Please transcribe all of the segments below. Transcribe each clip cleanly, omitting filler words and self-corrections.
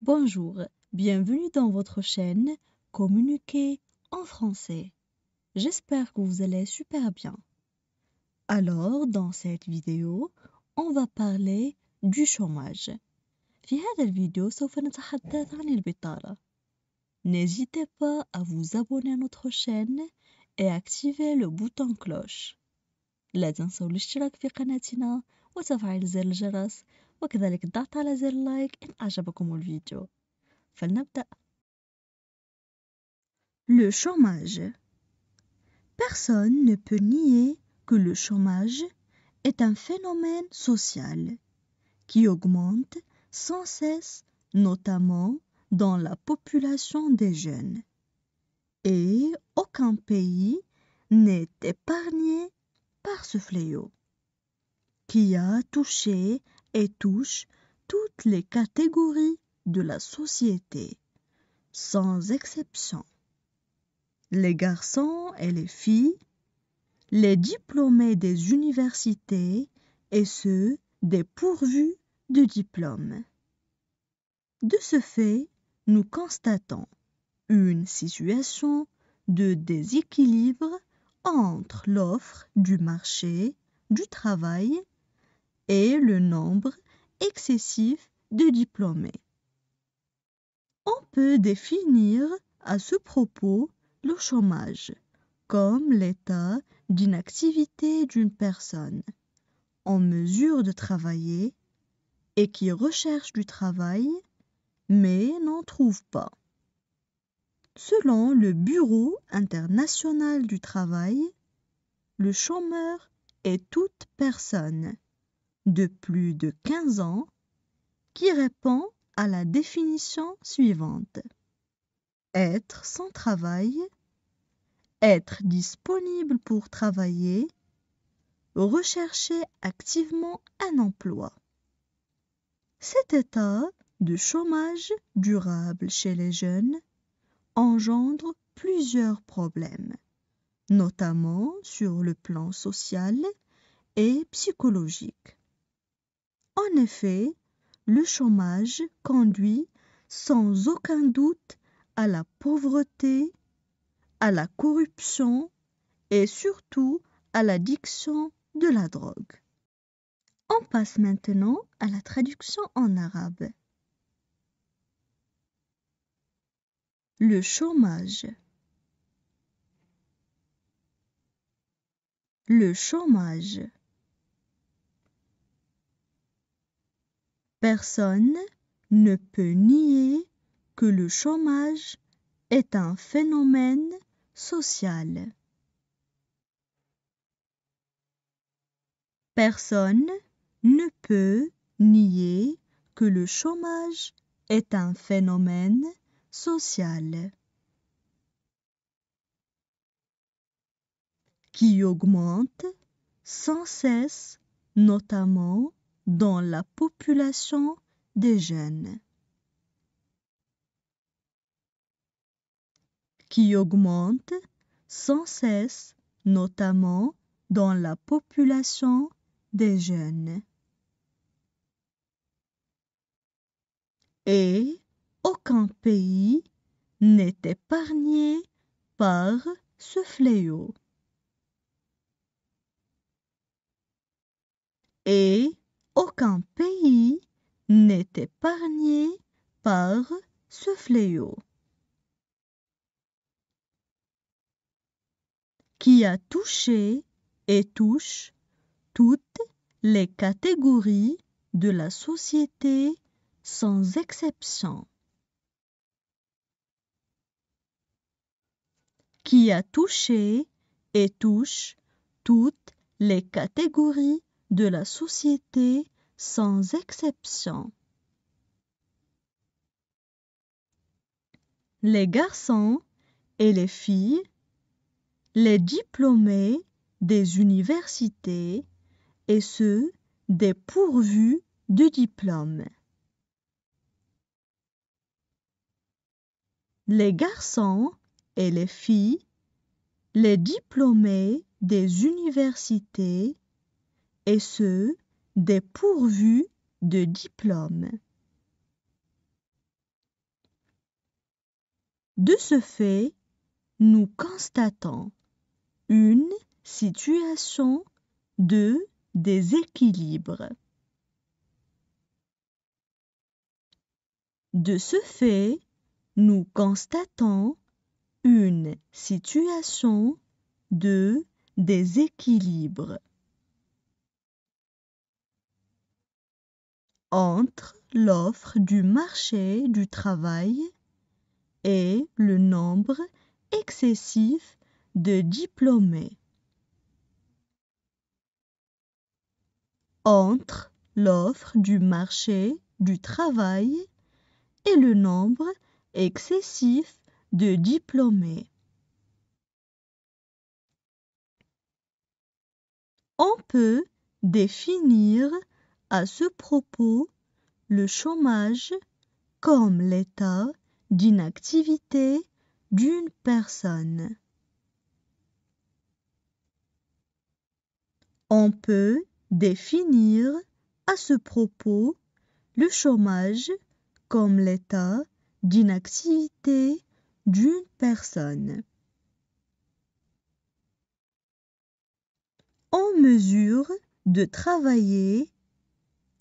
Bonjour, bienvenue dans votre chaîne Communiquer en français. J'espère que vous allez super bien. Alors, dans cette vidéo, on va parler du chômage. في هذا الفيديو سوف نتحدث عن البطالة. N'hésitez pas à vous abonner à notre chaîne et activer le bouton cloche. لا تنسوا الاشتراك في قناتنا وتفعيل زر الجرس وكذلك الضغط على زر لايك إن أعجبكم الفيديو. فلنبدأ. Le chômage. Personne ne peut nier que le chômage est un phénomène social qui augmente sans cesse, notamment dans la population des jeunes. Et aucun pays n'est épargné par ce fléau, qui a touché et touche toutes les catégories de la société, sans exception. Les garçons et les filles, les diplômés des universités et ceux dépourvus de diplôme. De ce fait, nous constatons une situation de déséquilibre entre l'offre du marché du travail et le nombre excessif de diplômés. On peut définir à ce propos le chômage comme l'état d'inactivité d'une personne en mesure de travailler et qui recherche du travail mais n'en trouve pas. Selon le Bureau international du travail, le chômeur est toute personne de plus de 15 ans qui répond à la définition suivante: être sans travail, être disponible pour travailler, rechercher activement un emploi. Cet état de chômage durable chez les jeunes engendre plusieurs problèmes, notamment sur le plan social et psychologique. En effet, le chômage conduit sans aucun doute à la pauvreté, à la corruption et surtout à l'addiction de la drogue. On passe maintenant à la traduction en arabe. Le chômage. Le chômage. Personne ne peut nier que le chômage est un phénomène social. Personne ne peut nier que le chômage est un phénomène social qui augmente sans cesse, notamment dans la population des jeunes. Qui augmente sans cesse, notamment dans la population des jeunes. Et aucun pays n'est épargné par ce fléau. Et aucun pays n'est épargné par ce fléau, qui a touché et touche toutes les catégories de la société sans exception. Qui a touché et touche toutes les catégories de la société sans exception. Les garçons et les filles, les diplômés des universités et ceux dépourvus de diplôme. Les garçons et les filles, les diplômés des universités et ceux dépourvus de diplôme. De ce fait, nous constatons une situation de déséquilibre. De ce fait, nous constatons une situation de déséquilibre entre l'offre du marché du travail et le nombre excessif de diplômés. Entre l'offre du marché du travail et le nombre excessif de diplômés. On peut définir à ce propos le chômage comme l'état d'inactivité d'une personne. On peut définir à ce propos le chômage comme l'état d'inactivité d'une personne. En mesure de travailler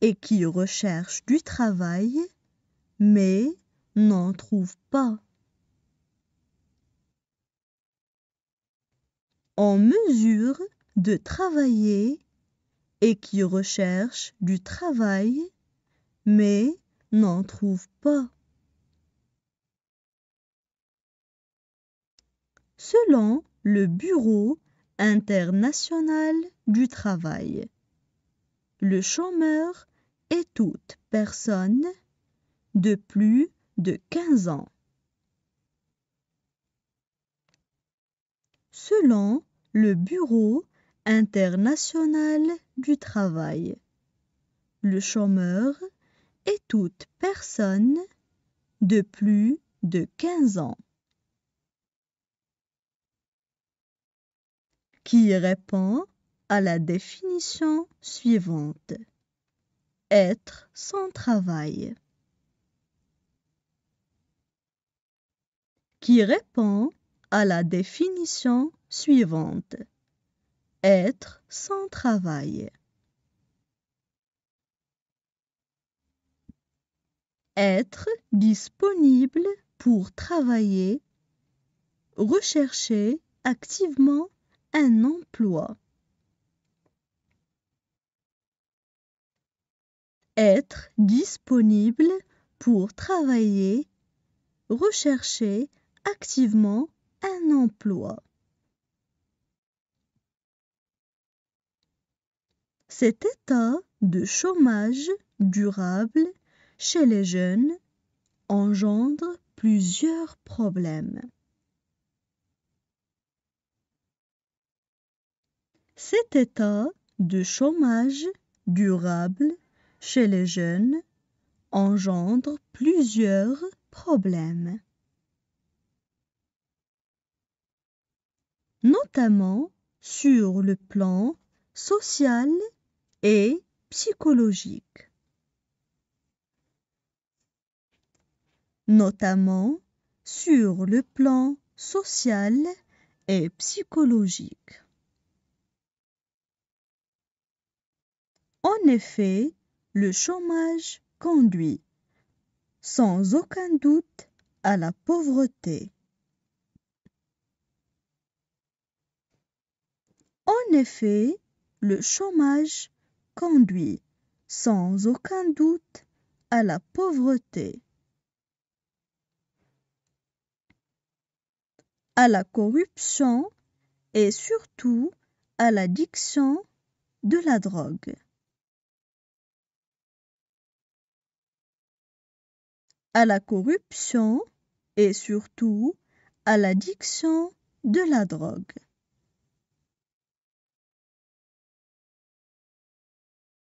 et qui recherche du travail mais n'en trouve pas. En mesure de travailler et qui recherche du travail mais n'en trouve pas. Selon le Bureau international du travail, le chômeur est toute personne de plus de 15 ans. Selon le Bureau international du travail, le chômeur est toute personne de plus de 15 ans qui répond à la définition suivante. Être sans travail. Qui répond à la définition suivante. Être sans travail. Être disponible pour travailler. Rechercher activement un emploi. Être disponible pour travailler. Rechercher activement un emploi. Cet état de chômage durable chez les jeunes engendre plusieurs problèmes. Cet état de chômage durable chez les jeunes engendre plusieurs problèmes, notamment sur le plan social et psychologique. Notamment sur le plan social et psychologique. En effet, le chômage conduit sans aucun doute à la pauvreté. En effet, le chômage conduit sans aucun doute à la pauvreté, à la corruption et surtout à l'addiction de la drogue. À la corruption et surtout à l'addiction de la drogue.